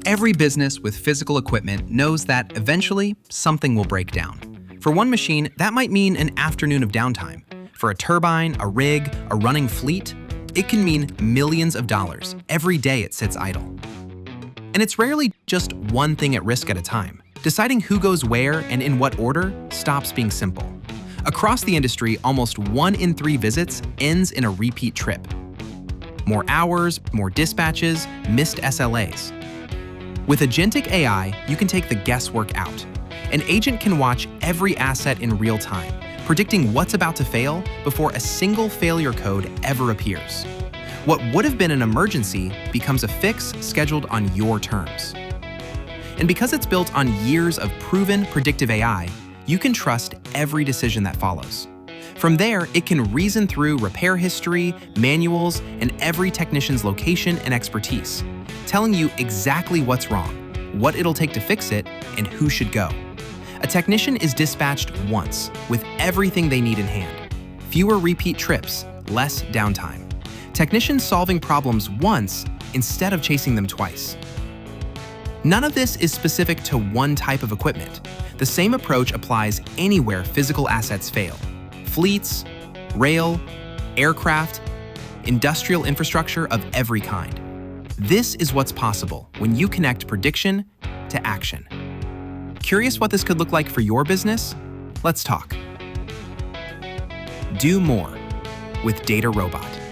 Every business with physical equipment knows that eventually something will break down. For one machine, that might mean an afternoon of downtime. For a turbine, a rig, a running fleet, it can mean millions of dollars every day it sits idle. And it's rarely just one thing at risk at a time. Deciding who goes where and in what order stops being simple. Across the industry, almost 1 in 3 visits ends in a repeat trip. More hours, more dispatches, missed SLAs. With Agentic AI, you can take the guesswork out. An agent can watch every asset in real time, predicting what's about to fail before a single failure code ever appears. What would have been an emergency becomes a fix scheduled on your terms. And because it's built on years of proven predictive AI, you can trust every decision that follows. From there, it can reason through repair history, manuals, and every technician's location and expertise, telling you exactly what's wrong, what it'll take to fix it, and who should go. A technician is dispatched once, with everything they need in hand. Fewer repeat trips, less downtime. Technicians solving problems once instead of chasing them twice. None of this is specific to one type of equipment. The same approach applies anywhere physical assets fail. Fleets, rail, aircraft, industrial infrastructure of every kind. This is what's possible when you connect prediction to action. Curious what this could look like for your business? Let's talk. Do more with DataRobot.